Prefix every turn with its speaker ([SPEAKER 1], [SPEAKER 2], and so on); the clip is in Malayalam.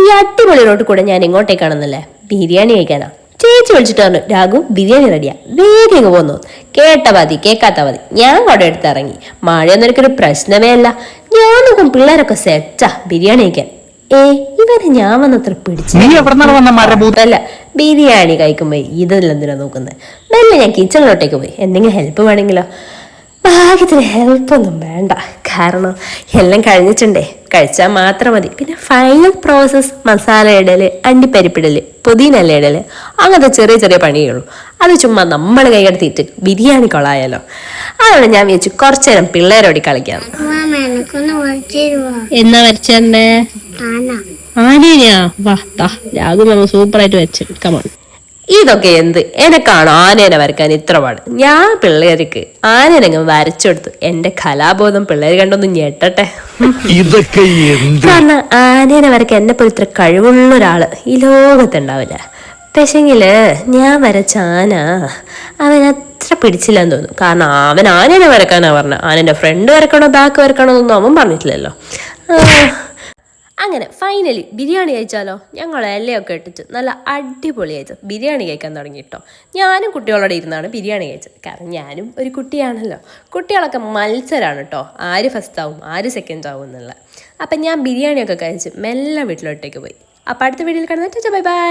[SPEAKER 1] ഈ അടിപൊളി റോട്ട് കൂടെ ഞാൻ ഇങ്ങോട്ടേക്കാണെന്നല്ലേ ബിരിയാണി കഴിക്കാനാ. ചേച്ചി വിളിച്ചിട്ട് പറഞ്ഞു, രാഘു ബിരിയാണി റെഡിയാ, വേഗം ഇങ്ങ് പോന്നു. കേട്ട മതി കേൾക്കാത്ത മതി. ഞാൻ കുട എടുത്ത് ഇറങ്ങി. മഴയൊന്നും എനിക്കൊരു പ്രശ്നമേ അല്ല. ഞാൻ നോക്കും പിള്ളേരൊക്കെ സെറ്റാ ബിരിയാണി കഴിക്കാൻ. ഇവരെ ഞാൻ വന്നത്ര പിടിച്ചല്ല. ബിരിയാണി കഴിക്കുമ്പോ ഇതെന്തിനാ നോക്കുന്നത്? മെല്ലെ ഞാൻ കിച്ചണിലോട്ടേക്ക് പോയി. എന്തെങ്കിലും ഹെൽപ്പ് വേണമെങ്കിലോ? ഭാഗ്യത്തിന് ഹെൽപ്പൊന്നും വേണ്ട, കാരണം എല്ലാം കഴിഞ്ഞിട്ടുണ്ടേ. കഴിച്ചാൽ മാത്രം മതി. പിന്നെ ഫൈനൽ പ്രോസസ് മസാല ഇടല്, അണ്ടിപ്പരിപ്പിടല്, പുതിനല്ല ഇടല്, അങ്ങനത്തെ ചെറിയ ചെറിയ പണിയുള്ളൂ. അത് ചുമ്മാ നമ്മൾ കൈകടത്തിയിട്ട് ബിരിയാണി കൊള്ളായാലോ. അതുകൊണ്ട് ഞാൻ വിചാരിച്ചു കുറച്ചു നേരം പിള്ളേരോടി കളിക്കാം. എന്നാ വരച്ചേ? ആനയാ? വാ രാഘു സൂപ്പറായിട്ട് വരച്ചു. കമോൺ. ഇതൊക്കെ എന്ത്? എനക്കാണോ ആനേനെ വരക്കാൻ ഇത്ര പാട്? ഞാൻ പിള്ളേർക്ക് ആനേനങ്ങ് വരച്ചെടുത്തു. എന്റെ കലാബോധം പിള്ളേർ കണ്ടൊന്നും ഞെട്ടട്ടെ. കാരണം ആനേനെ വരക്കാൻ എന്നെ പോലെ ഇത്ര കഴിവുള്ള ഒരാള് ഈ ലോകത്തുണ്ടാവില്ല. പക്ഷെങ്കില് ഞാൻ വരച്ച ആന അവൻ അത്ര പിടിച്ചില്ലെന്ന് തോന്നുന്നു. കാരണം അവൻ ആനേനെ വരക്കാനാ പറഞ്ഞ. ആനന്റെ ഫ്രണ്ട് വരക്കണോ ബാക്ക് വരക്കണോ എന്നൊന്നും അവൻ പറഞ്ഞിട്ടില്ലല്ലോ. അങ്ങനെ ഫൈനലി ബിരിയാണി കഴിച്ചാലോ? ഞങ്ങൾ ഇലയൊക്കെ ഇട്ടിട്ട് നല്ല അടിപൊളിയായിട്ട് ബിരിയാണി കഴിക്കാൻ തുടങ്ങി കേട്ടോ. ഞാനും കുട്ടികളോടെ ഇരുന്നാണ് ബിരിയാണി കഴിച്ചത്. കാരണം ഞാനും ഒരു കുട്ടിയാണല്ലോ. കുട്ടികളൊക്കെ മത്സരമാണ് കേട്ടോ, ആര് ഫസ്റ്റ് ആവും ആര് സെക്കൻഡ് ആവും എന്നുള്ള. അപ്പം ഞാൻ ബിരിയാണിയൊക്കെ കഴിച്ച് മെല്ലെ വീട്ടിലോട്ടേക്ക് പോയി. അപ്പം അടുത്ത വീഡിയോയിൽ കാണുന്നത് ബൈ ബൈ.